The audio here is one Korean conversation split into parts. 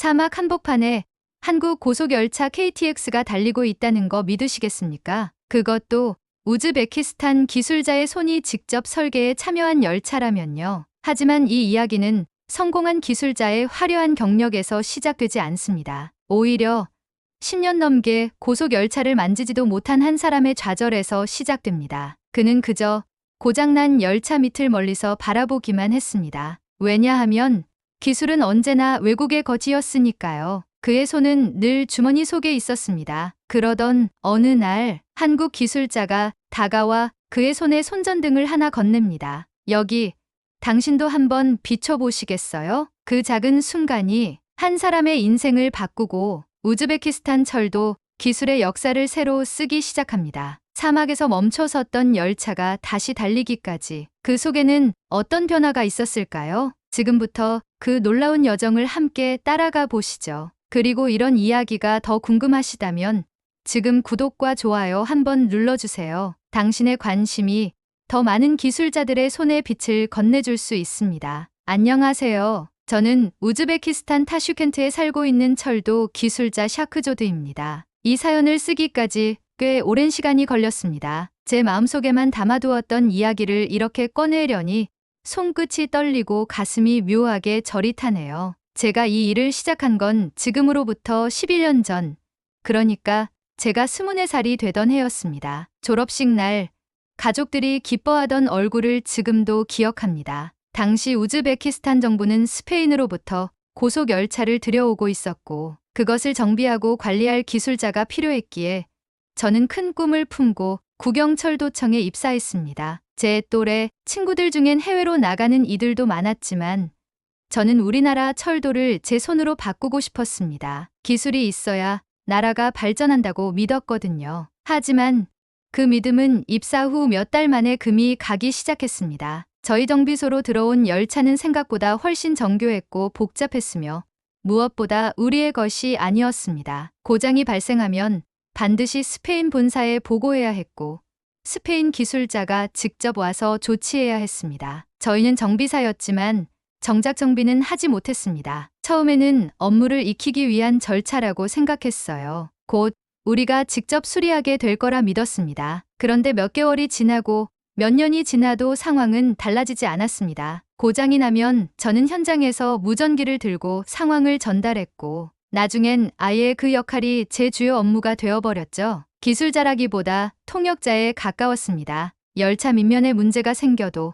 사막 한복판에 한국 고속열차 KTX가 달리고 있다는 거 믿으시겠습니까? 그것도 우즈베키스탄 기술자의 손이 직접 설계에 참여한 열차라면요. 하지만 이 이야기는 성공한 기술자의 화려한 경력에서 시작되지 않습니다. 오히려 10년 넘게 고속열차를 만지지도 못한 한 사람의 좌절에서 시작됩니다. 그는 그저 고장난 열차 밑을 멀리서 바라보기만 했습니다. 왜냐하면 기술은 언제나 외국의 것이었으니까요. 그의 손은 늘 주머니 속에 있었습니다. 그러던 어느 날 한국 기술자가 다가와 그의 손에 손전등을 하나 건넵니다. 여기, 당신도 한번 비춰보시겠어요? 그 작은 순간이 한 사람의 인생을 바꾸고 우즈베키스탄 철도 기술의 역사를 새로 쓰기 시작합니다. 사막에서 멈춰섰던 열차가 다시 달리기까지 그 속에는 어떤 변화가 있었을까요? 지금부터 그 놀라운 여정을 함께 따라가 보시죠. 그리고 이런 이야기가 더 궁금하시다면 지금 구독과 좋아요 한번 눌러주세요. 당신의 관심이 더 많은 기술자들의 손에 빛을 건네줄 수 있습니다. 안녕하세요. 저는 우즈베키스탄 타슈켄트에 살고 있는 철도 기술자 샤크조드입니다. 이 사연을 쓰기까지 꽤 오랜 시간이 걸렸습니다. 제 마음속에만 담아두었던 이야기를 이렇게 꺼내려니 손끝이 떨리고 가슴이 묘하게 저릿하네요. 제가 이 일을 시작한 건 지금으로부터 11년 전, 그러니까 제가 24살이 되던 해였습니다. 졸업식 날 가족들이 기뻐하던 얼굴을 지금도 기억합니다. 당시 우즈베키스탄 정부는 스페인으로부터 고속열차를 들여오고 있었고 그것을 정비하고 관리할 기술자가 필요했기에 저는 큰 꿈을 품고 국영철도청에 입사했습니다. 제 또래 친구들 중엔 해외로 나가는 이들도 많았지만 저는 우리나라 철도를 제 손으로 바꾸고 싶었습니다. 기술이 있어야 나라가 발전한다고 믿었거든요. 하지만 그 믿음은 입사 후 몇 달 만에 금이 가기 시작했습니다. 저희 정비소로 들어온 열차는 생각보다 훨씬 정교했고 복잡했으며 무엇보다 우리의 것이 아니었습니다. 고장이 발생하면 반드시 스페인 본사에 보고해야 했고 스페인 기술자가 직접 와서 조치해야 했습니다. 저희는 정비사였지만 정작 정비는 하지 못했습니다. 처음에는 업무를 익히기 위한 절차라고 생각했어요. 곧 우리가 직접 수리하게 될 거라 믿었습니다. 그런데 몇 개월이 지나고 몇 년이 지나도 상황은 달라지지 않았습니다. 고장이 나면 저는 현장에서 무전기를 들고 상황을 전달했고 나중엔 아예 그 역할이 제 주요 업무가 되어버렸죠. 기술자라기보다 통역자에 가까웠습니다. 열차 밑면에 문제가 생겨도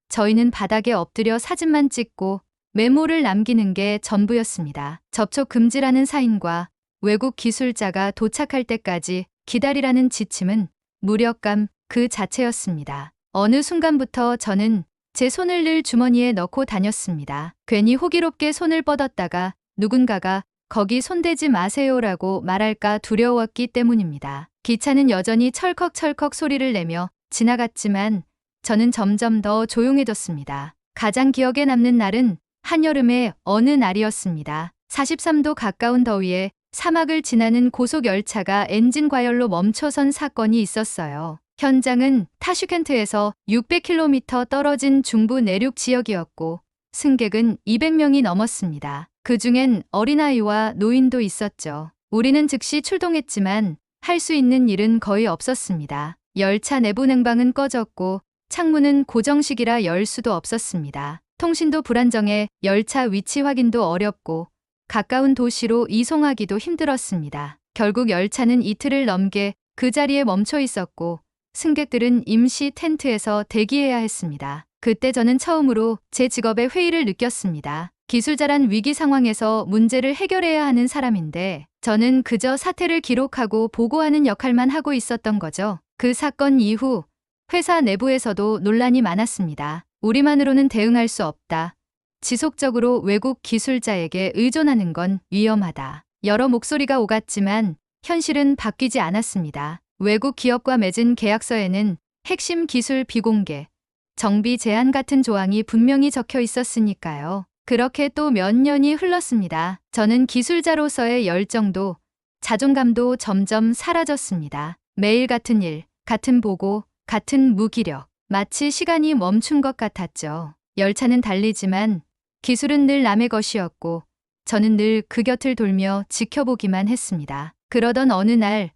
저희는 바닥에 엎드려 사진만 찍고 메모를 남기는 게 전부였습니다. 접촉 금지라는 사인과 외국 기술자가 도착할 때까지 기다리라는 지침은 무력감 그 자체였습니다. 어느 순간부터 저는 제 손을 늘 주머니에 넣고 다녔습니다. 괜히 호기롭게 손을 뻗었다가 누군가가 거기 손대지 마세요라고 말할까 두려웠기 때문입니다. 기차는 여전히 철컥철컥 소리를 내며 지나갔지만 저는 점점 더 조용해졌습니다. 가장 기억에 남는 날은 한여름의 어느 날이었습니다. 43도 가까운 더위에 사막을 지나는 고속열차가 엔진 과열로 멈춰선 사건이 있었어요. 현장은 타슈켄트에서 600km 떨어진 중부 내륙 지역이었고 승객은 200명이 넘었습니다. 그중엔 어린아이와 노인도 있었죠. 우리는 즉시 출동했지만 할 수 있는 일은 거의 없었습니다. 열차 내부 냉방은 꺼졌고 창문은 고정식이라 열 수도 없었습니다. 통신도 불안정해 열차 위치 확인도 어렵고 가까운 도시로 이송하기도 힘들었습니다. 결국 열차는 이틀을 넘게 그 자리에 멈춰 있었고 승객들은 임시 텐트에서 대기해야 했습니다. 그때 저는 처음으로 제 직업의 회의를 느꼈습니다. 기술자란 위기 상황에서 문제를 해결해야 하는 사람인데 저는 그저 사태를 기록하고 보고하는 역할만 하고 있었던 거죠. 그 사건 이후 회사 내부에서도 논란이 많았습니다. 우리만으로는 대응할 수 없다. 지속적으로 외국 기술자에게 의존하는 건 위험하다. 여러 목소리가 오갔지만 현실은 바뀌지 않았습니다. 외국 기업과 맺은 계약서에는 핵심 기술 비공개, 정비 제한 같은 조항이 분명히 적혀 있었으니까요. 그렇게 또 몇 년이 흘렀습니다. 저는 기술자로서의 열정도 자존감도 점점 사라졌습니다. 매일 같은 일, 같은 보고, 같은 무기력. 마치 시간이 멈춘 것 같았죠. 열차는 달리지만 기술은 늘 남의 것이었고 저는 늘 그 곁을 돌며 지켜보기만 했습니다. 그러던 어느 날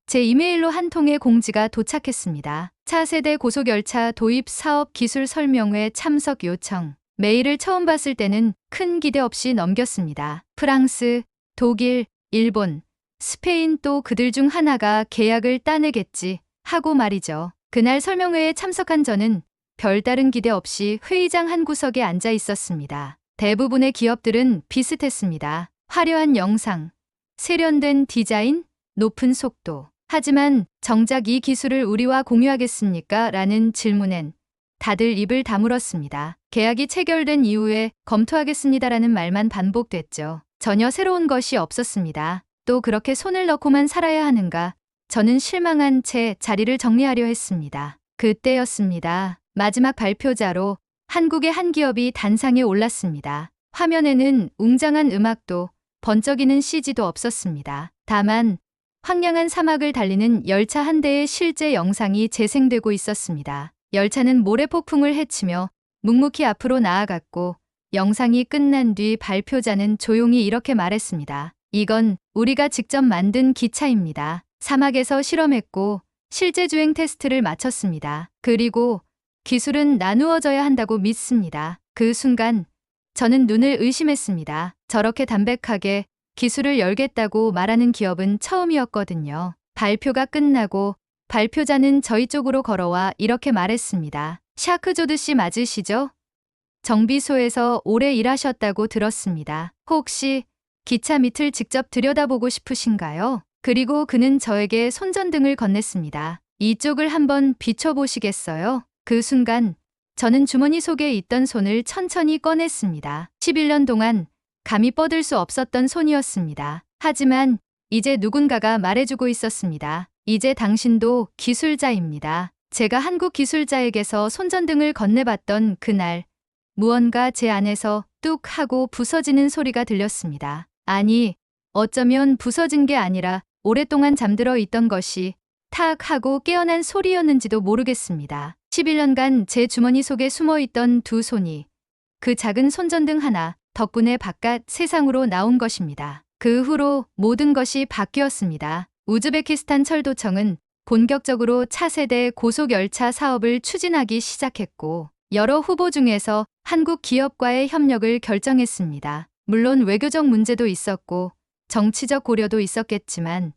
제 이메일로 한 통의 공지가 도착했습니다. 차세대 고속열차 도입 사업 기술 설명회 참석 요청. 메일을 처음 봤을 때는 큰 기대 없이 넘겼습니다. 프랑스, 독일, 일본, 스페인 또 그들 중 하나가 계약을 따내겠지 하고 말이죠. 그날 설명회에 참석한 저는 별다른 기대 없이 회의장 한 구석에 앉아 있었습니다. 대부분의 기업들은 비슷했습니다. 화려한 영상, 세련된 디자인, 높은 속도. 하지만 정작 이 기술을 우리와 공유하겠습니까? 라는 질문엔 다들 입을 다물었습니다. 계약이 체결된 이후에 검토하겠습니다라는 말만 반복됐죠. 전혀 새로운 것이 없었습니다. 또 그렇게 손을 넣고만 살아야 하는가? 저는 실망한 채 자리를 정리하려 했습니다. 그때였습니다. 마지막 발표자로 한국의 한 기업이 단상에 올랐습니다. 화면에는 웅장한 음악도 번쩍이는 CG도 없었습니다. 다만 황량한 사막을 달리는 열차 한 대의 실제 영상이 재생되고 있었습니다. 열차는 모래폭풍을 헤치며 묵묵히 앞으로 나아갔고 영상이 끝난 뒤 발표자는 조용히 이렇게 말했습니다. 이건 우리가 직접 만든 기차입니다. 사막에서 실험했고 실제 주행 테스트를 마쳤습니다. 그리고 기술은 나누어져야 한다고 믿습니다. 그 순간 저는 눈을 의심했습니다. 저렇게 담백하게 기술을 열겠다고 말하는 기업은 처음이었거든요. 발표가 끝나고 발표자는 저희 쪽으로 걸어와 이렇게 말했습니다. 샤크 조드 씨 맞으시죠? 정비소에서 오래 일하셨다고 들었습니다. 혹시 기차 밑을 직접 들여다보고 싶으신가요? 그리고 그는 저에게 손전등을 건넸습니다. 이쪽을 한번 비춰보시겠어요? 그 순간 저는 주머니 속에 있던 손을 천천히 꺼냈습니다. 11년 동안 감히 뻗을 수 없었던 손이었습니다. 하지만 이제 누군가가 말해주고 있었습니다. 이제 당신도 기술자입니다. 제가 한국 기술자에게서 손전등을 건네봤던 그날 무언가 제 안에서 뚝 하고 부서지는 소리가 들렸습니다. 아니, 어쩌면 부서진 게 아니라 오랫동안 잠들어 있던 것이 탁 하고 깨어난 소리였는지도 모르겠습니다. 11년간 제 주머니 속에 숨어있던 두 손이 그 작은 손전등 하나 덕분에 바깥 세상으로 나온 것입니다. 그 후로 모든 것이 바뀌었습니다. 우즈베키스탄 철도청은 본격적으로 차세대 고속열차 사업을 추진하기 시작했고 여러 후보 중에서 한국 기업과의 협력을 결정했습니다. 물론 외교적 문제도 있었고 정치적 고려도 있었겠지만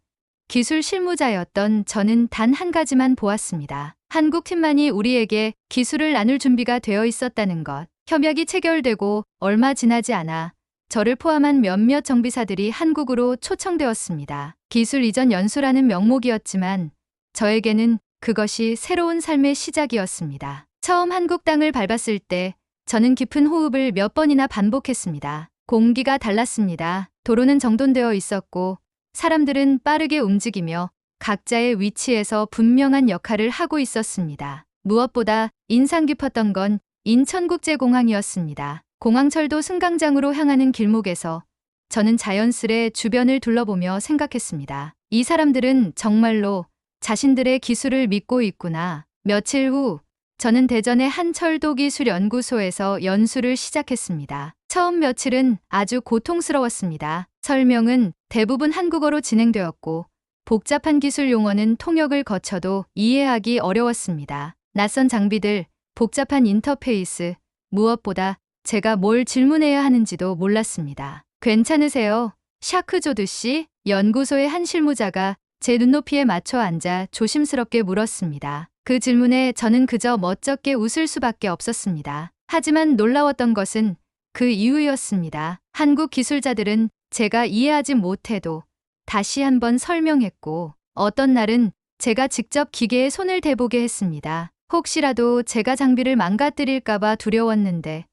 기술 실무자였던 저는 단 한 가지만 보았습니다. 한국 팀만이 우리에게 기술을 나눌 준비가 되어 있었다는 것. 협약이 체결되고 얼마 지나지 않아 저를 포함한 몇몇 정비사들이 한국으로 초청되었습니다. 기술 이전 연수라는 명목이었지만 저에게는 그것이 새로운 삶의 시작이었습니다. 처음 한국 땅을 밟았을 때 저는 깊은 호흡을 몇 번이나 반복했습니다. 공기가 달랐습니다. 도로는 정돈되어 있었고 사람들은 빠르게 움직이며 각자의 위치에서 분명한 역할을 하고 있었습니다. 무엇보다 인상 깊었던 건 인천국제공항이었습니다. 공항철도 승강장으로 향하는 길목에서 저는 자연스레 주변을 둘러보며 생각했습니다. 이 사람들은 정말로 자신들의 기술을 믿고 있구나. 며칠 후 저는 대전의 한 철도기술연구소에서 연수를 시작했습니다. 처음 며칠은 아주 고통스러웠습니다. 설명은 대부분 한국어로 진행되었고 복잡한 기술 용어는 통역을 거쳐도 이해하기 어려웠습니다. 낯선 장비들, 복잡한 인터페이스, 무엇보다 제가 뭘 질문해야 하는지도 몰랐습니다. 괜찮으세요? 샤크 조드 씨? 연구소의 한 실무자가 제 눈높이에 맞춰 앉아 조심스럽게 물었습니다. 그 질문에 저는 그저 멋쩍게 웃을 수밖에 없었습니다. 하지만 놀라웠던 것은 그 이유였습니다. 한국 기술자들은 제가 이해하지 못해도 다시 한번 설명했고 어떤 날은 제가 직접 기계에 손을 대보게 했습니다. 혹시라도 제가 장비를 망가뜨릴까봐 두려웠는데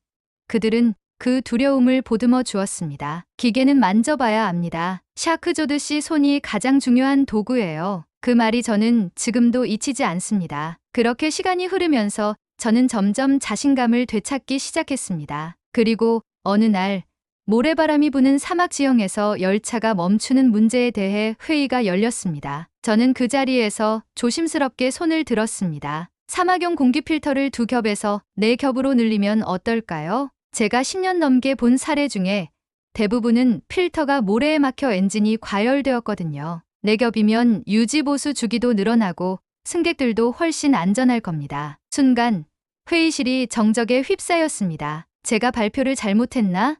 그들은 그 두려움을 보듬어 주었습니다. 기계는 만져봐야 압니다. 샤크 조드 씨 손이 가장 중요한 도구예요. 그 말이 저는 지금도 잊히지 않습니다. 그렇게 시간이 흐르면서 저는 점점 자신감을 되찾기 시작했습니다. 그리고 어느 날 모래바람이 부는 사막 지형에서 열차가 멈추는 문제에 대해 회의가 열렸습니다. 저는 그 자리에서 조심스럽게 손을 들었습니다. 사막용 공기 필터를 2겹에서 4겹으로 늘리면 어떨까요? 제가 10년 넘게 본 사례 중에 대부분은 필터가 모래에 막혀 엔진이 과열되었거든요. 네 겹이면 유지보수 주기도 늘어나고 승객들도 훨씬 안전할 겁니다. 순간 회의실이 정적에 휩싸였습니다. 제가 발표를 잘못했나?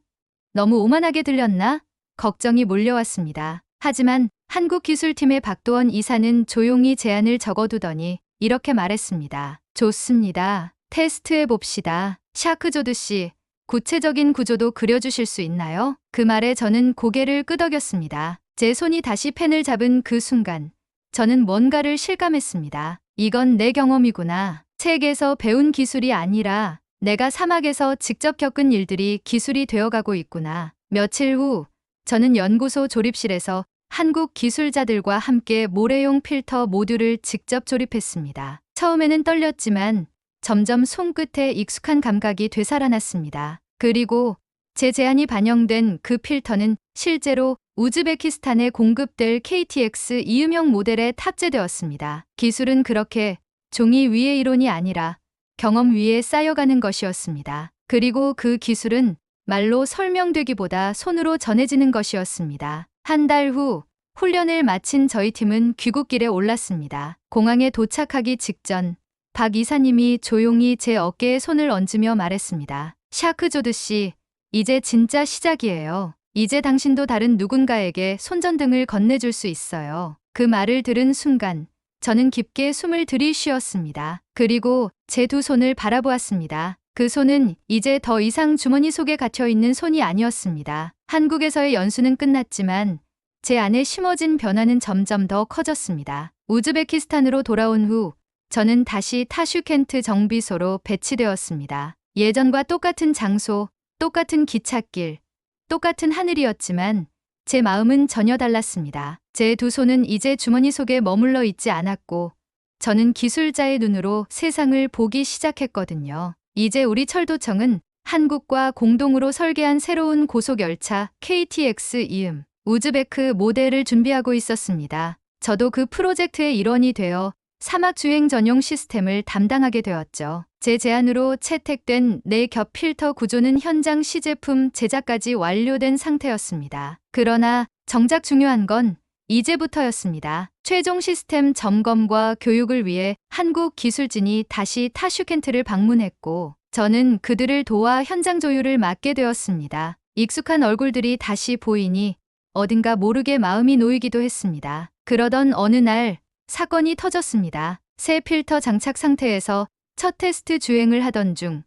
너무 오만하게 들렸나? 걱정이 몰려왔습니다. 하지만 한국기술팀의 박도원 이사는 조용히 제안을 적어두더니 이렇게 말했습니다. 좋습니다. 테스트해 봅시다. 샤크조드 씨, 구체적인 구조도 그려주실 수 있나요? 그 말에 저는 고개를 끄덕였습니다. 제 손이 다시 펜을 잡은 그 순간 저는 뭔가를 실감했습니다. 이건 내 경험이구나. 책에서 배운 기술이 아니라 내가 사막에서 직접 겪은 일들이 기술이 되어가고 있구나. 며칠 후 저는 연구소 조립실에서 한국 기술자들과 함께 모래용 필터 모듈을 직접 조립했습니다. 처음에는 떨렸지만 점점 손끝에 익숙한 감각이 되살아났습니다. 그리고 제 제안이 반영된 그 필터는 실제로 우즈베키스탄에 공급될 KTX 이음형 모델에 탑재되었습니다. 기술은 그렇게 종이 위의 이론이 아니라 경험 위에 쌓여가는 것이었습니다. 그리고 그 기술은 말로 설명되기보다 손으로 전해지는 것이었습니다. 한 달 후 훈련을 마친 저희 팀은 귀국길에 올랐습니다. 공항에 도착하기 직전 박 이사님이 조용히 제 어깨에 손을 얹으며 말했습니다. 샤크조드 씨, 이제 진짜 시작이에요. 이제 당신도 다른 누군가에게 손전등을 건네줄 수 있어요. 그 말을 들은 순간 저는 깊게 숨을 들이쉬었습니다. 그리고 제 두 손을 바라보았습니다. 그 손은 이제 더 이상 주머니 속에 갇혀있는 손이 아니었습니다. 한국에서의 연수는 끝났지만 제 안에 심어진 변화는 점점 더 커졌습니다. 우즈베키스탄으로 돌아온 후 저는 다시 타슈켄트 정비소로 배치되었습니다. 예전과 똑같은 장소, 똑같은 기찻길, 똑같은 하늘이었지만 제 마음은 전혀 달랐습니다. 제 두 손은 이제 주머니 속에 머물러 있지 않았고 저는 기술자의 눈으로 세상을 보기 시작했거든요. 이제 우리 철도청은 한국과 공동으로 설계한 새로운 고속열차 KTX 이음 우즈베크 모델을 준비하고 있었습니다. 저도 그 프로젝트의 일원이 되어 사막주행 전용 시스템을 담당하게 되었죠. 제 제안으로 채택된 4겹 필터 구조는 현장 시제품 제작까지 완료된 상태였습니다. 그러나 정작 중요한 건 이제부터였습니다. 최종 시스템 점검과 교육을 위해 한국 기술진이 다시 타슈켄트를 방문했고 저는 그들을 도와 현장 조율을 맡게 되었습니다. 익숙한 얼굴들이 다시 보이니 어딘가 모르게 마음이 놓이기도 했습니다. 그러던 어느 날 사건이 터졌습니다. 새 필터 장착 상태에서 첫 테스트 주행을 하던 중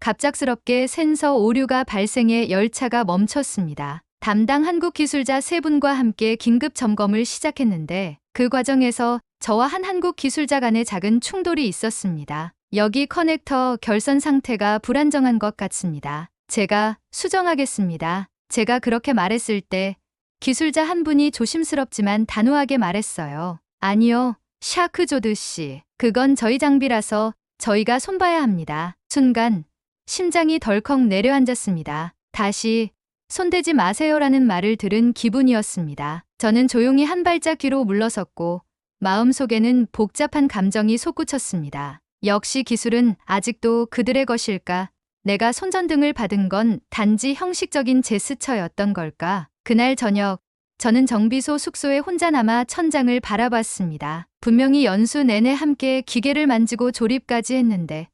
갑작스럽게 센서 오류가 발생해 열차가 멈췄습니다. 담당 한국 기술자 3분과 함께 긴급 점검을 시작했는데 그 과정에서 저와 한 한국 기술자 간의 작은 충돌이 있었습니다. 여기 커넥터 결선 상태가 불안정한 것 같습니다. 제가 수정하겠습니다. 제가 그렇게 말했을 때 기술자 한 분이 조심스럽지만 단호하게 말했어요. 아니요, 샤크조드 씨. 그건 저희 장비라서 저희가 손봐야 합니다. 순간 심장이 덜컥 내려앉았습니다. 다시 손대지 마세요라는 말을 들은 기분이었습니다. 저는 조용히 한 발짝 뒤로 물러섰고 마음속에는 복잡한 감정이 솟구쳤습니다. 역시 기술은 아직도 그들의 것일까? 내가 손전등을 받은 건 단지 형식적인 제스처였던 걸까? 그날 저녁 저는 정비소 숙소에 혼자 남아 천장을 바라봤습니다. 분명히 연수 내내 함께 기계를 만지고 조립까지 했는데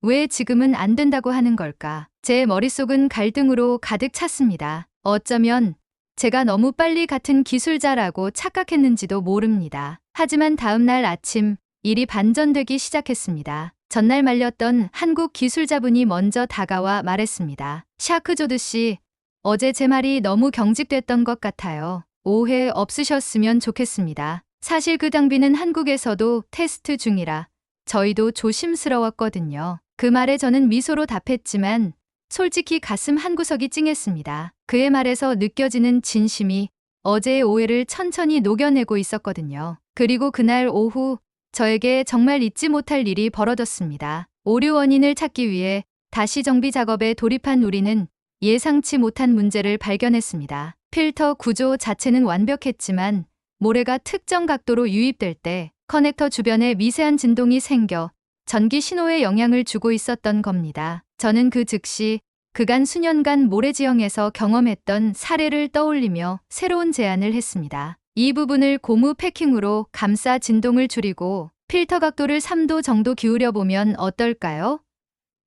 왜 지금은 안 된다고 하는 걸까? 제 머릿속은 갈등으로 가득 찼습니다. 어쩌면 제가 너무 빨리 같은 기술자라고 착각했는지도 모릅니다. 하지만 다음 날 아침 일이 반전되기 시작했습니다. 전날 말렸던 한국 기술자분이 먼저 다가와 말했습니다. 샤크조드 씨, 어제 제 말이 너무 경직됐던 것 같아요. 오해 없으셨으면 좋겠습니다. 사실 그 장비는 한국에서도 테스트 중이라 저희도 조심스러웠거든요. 그 말에 저는 미소로 답했지만 솔직히 가슴 한구석이 찡했습니다. 그의 말에서 느껴지는 진심이 어제의 오해를 천천히 녹여내고 있었거든요. 그리고 그날 오후 저에게 정말 잊지 못할 일이 벌어졌습니다. 오류 원인을 찾기 위해 다시 정비 작업에 돌입한 우리는 예상치 못한 문제를 발견했습니다. 필터 구조 자체는 완벽했지만 모래가 특정 각도로 유입될 때 커넥터 주변에 미세한 진동이 생겨 전기 신호에 영향을 주고 있었던 겁니다. 저는 그 즉시 그간 수년간 모래지형에서 경험했던 사례를 떠올리며 새로운 제안을 했습니다. 이 부분을 고무 패킹으로 감싸 진동을 줄이고 필터 각도를 3도 정도 기울여 보면 어떨까요?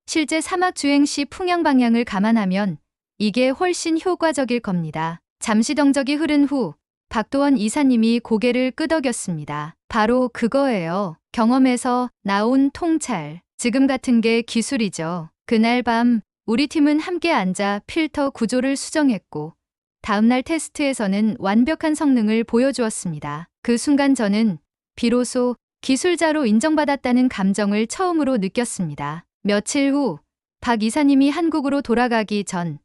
실제 사막 주행 시 풍향 방향을 감안하면 이게 훨씬 효과적일 겁니다. 잠시 정적이 흐른 후 박도원 이사님이 고개를 끄덕였습니다. 바로 그거예요. 경험에서 나온 통찰. 지금 같은 게 기술이죠. 그날 밤 우리 팀은 함께 앉아 필터 구조를 수정했고 다음날 테스트에서는 완벽한 성능을 보여주었습니다. 그 순간 저는 비로소 기술자로 인정받았다는 감정을 처음으로 느꼈습니다. 며칠 후 박 이사님이 한국으로 돌아가기 전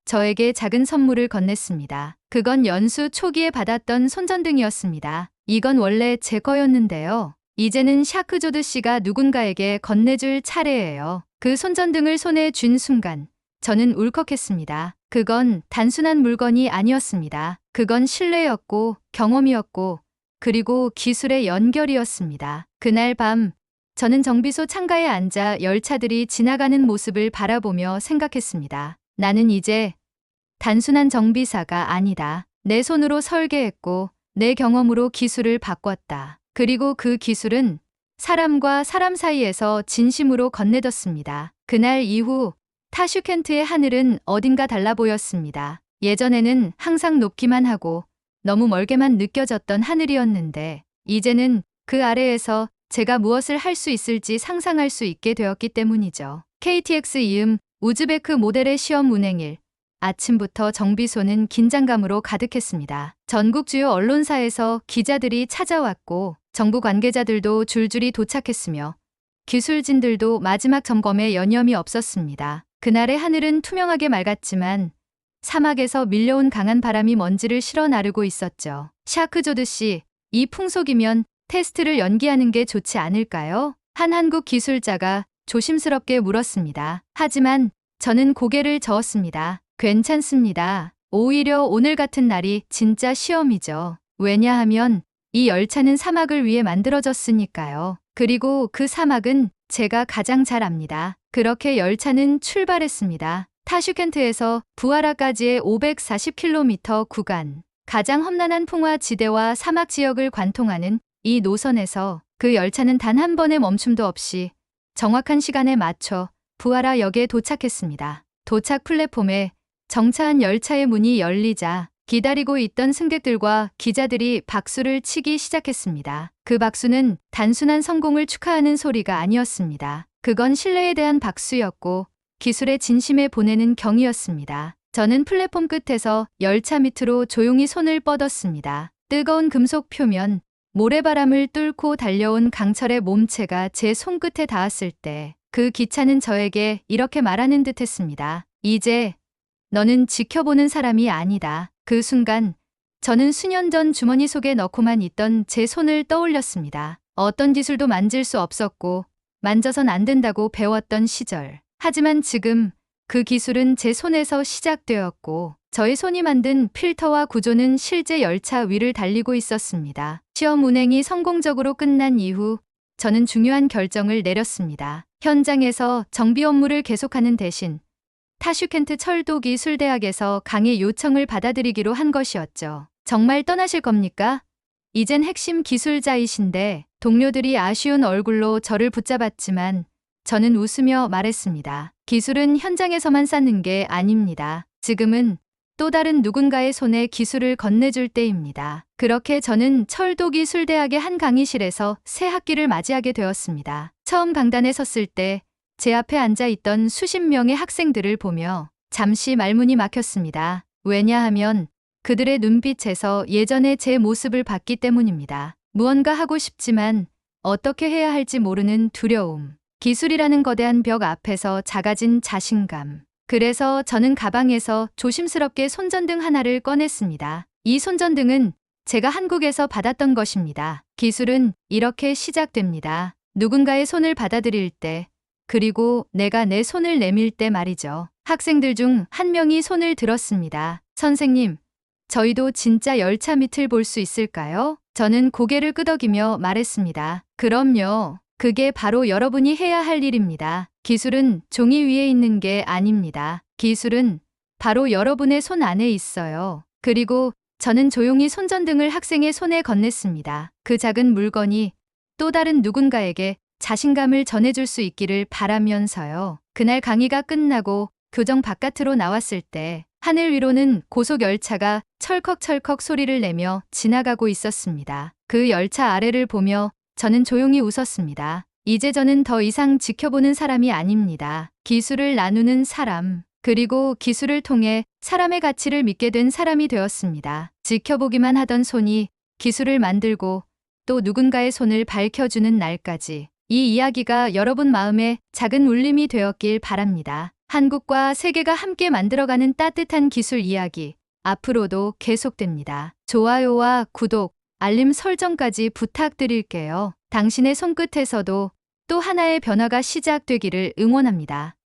저에게 작은 선물을 건넸습니다. 그건 연수 초기에 받았던 손전등이었습니다. 이건 원래 제 거였는데요. 이제는 샤크조드 씨가 누군가에게 건네줄 차례예요. 그 손전등을 손에 쥔 순간 저는 울컥했습니다. 그건 단순한 물건이 아니었습니다. 그건 신뢰였고 경험이었고 그리고 기술의 연결이었습니다. 그날 밤 저는 정비소 창가에 앉아 열차들이 지나가는 모습을 바라보며 생각했습니다. 나는 이제 단순한 정비사가 아니다. 내 손으로 설계했고 내 경험으로 기술을 바꿨다. 그리고 그 기술은 사람과 사람 사이에서 진심으로 건네졌습니다. 그날 이후 타슈켄트의 하늘은 어딘가 달라 보였습니다. 예전에는 항상 높기만 하고 너무 멀게만 느껴졌던 하늘이었는데 이제는 그 아래에서 제가 무엇을 할 수 있을지 상상할 수 있게 되었기 때문이죠. KTX 이음 우즈베크 모델의 시험 운행일. 아침부터 정비소는 긴장감으로 가득했습니다. 전국 주요 언론사에서 기자들이 찾아왔고 정부 관계자들도 줄줄이 도착했으며 기술진들도 마지막 점검에 여념이 없었습니다. 그날의 하늘은 투명하게 맑았지만 사막에서 밀려온 강한 바람이 먼지를 실어 나르고 있었죠. 샤크조드 씨, 이 풍속이면 테스트를 연기하는 게 좋지 않을까요? 한 한국 기술자가 조심스럽게 물었습니다. 하지만 저는 고개를 저었습니다. 괜찮습니다. 오히려 오늘 같은 날이 진짜 시험이죠. 왜냐하면 이 열차는 사막을 위해 만들어졌으니까요. 그리고 그 사막은 제가 가장 잘 압니다. 그렇게 열차는 출발했습니다. 타슈켄트에서 부하라까지의 540km 구간. 가장 험난한 풍화 지대와 사막 지역을 관통하는 이 노선에서 그 열차는 단 한 번의 멈춤도 없이 정확한 시간에 맞춰 부하라 역에 도착했습니다. 도착 플랫폼에 정차한 열차의 문이 열리자 기다리고 있던 승객들과 기자들이 박수를 치기 시작했습니다. 그 박수는 단순한 성공을 축하하는 소리가 아니었습니다. 그건 신뢰에 대한 박수였고 기술의 진심에 보내는 경의였습니다. 저는 플랫폼 끝에서 열차 밑으로 조용히 손을 뻗었습니다. 뜨거운 금속 표면, 모래바람을 뚫고 달려온 강철의 몸체가 제 손끝에 닿았을 때 그 기차는 저에게 이렇게 말하는 듯 했습니다. 이제 너는 지켜보는 사람이 아니다. 그 순간 저는 수년 전 주머니 속에 넣고만 있던 제 손을 떠올렸습니다. 어떤 기술도 만질 수 없었고 만져선 안 된다고 배웠던 시절. 하지만 지금 그 기술은 제 손에서 시작되었고 저의 손이 만든 필터와 구조는 실제 열차 위를 달리고 있었습니다. 시험 운행이 성공적으로 끝난 이후 저는 중요한 결정을 내렸습니다. 현장에서 정비 업무를 계속하는 대신 타슈켄트 철도기술대학에서 강의 요청을 받아들이기로 한 것이었죠. 정말 떠나실 겁니까? 이젠 핵심 기술자이신데 동료들이 아쉬운 얼굴로 저를 붙잡았지만 저는 웃으며 말했습니다. 기술은 현장에서만 쌓는 게 아닙니다. 지금은 또 다른 누군가의 손에 기술을 건네줄 때입니다. 그렇게 저는 철도기술대학의 한 강의실에서 새 학기를 맞이하게 되었습니다. 처음 강단에 섰을 때 제 앞에 앉아있던 수십 명의 학생들을 보며 잠시 말문이 막혔습니다. 왜냐하면 그들의 눈빛에서 예전의 제 모습을 봤기 때문입니다. 무언가 하고 싶지만 어떻게 해야 할지 모르는 두려움. 기술이라는 거대한 벽 앞에서 작아진 자신감. 그래서 저는 가방에서 조심스럽게 손전등 하나를 꺼냈습니다. 이 손전등은 제가 한국에서 받았던 것입니다. 기술은 이렇게 시작됩니다. 누군가의 손을 받아들일 때, 그리고 내가 내 손을 내밀 때 말이죠. 학생들 중 한 명이 손을 들었습니다. 선생님, 저희도 진짜 열차 밑을 볼 수 있을까요? 저는 고개를 끄덕이며 말했습니다. 그럼요. 그게 바로 여러분이 해야 할 일입니다. 기술은 종이 위에 있는 게 아닙니다. 기술은 바로 여러분의 손 안에 있어요. 그리고 저는 조용히 손전등을 학생의 손에 건넸습니다. 그 작은 물건이 또 다른 누군가에게 자신감을 전해줄 수 있기를 바라면서요. 그날 강의가 끝나고 교정 바깥으로 나왔을 때 하늘 위로는 고속 열차가 철컥철컥 소리를 내며 지나가고 있었습니다. 그 열차 아래를 보며 저는 조용히 웃었습니다. 이제 저는 더 이상 지켜보는 사람이 아닙니다. 기술을 나누는 사람, 그리고 기술을 통해 사람의 가치를 믿게 된 사람이 되었습니다. 지켜보기만 하던 손이 기술을 만들고 또 누군가의 손을 밝혀주는 날까지 이 이야기가 여러분 마음에 작은 울림이 되었길 바랍니다. 한국과 세계가 함께 만들어가는 따뜻한 기술 이야기, 앞으로도 계속됩니다. 좋아요와 구독, 알림 설정까지 부탁드릴게요. 당신의 손끝에서도 또 하나의 변화가 시작되기를 응원합니다.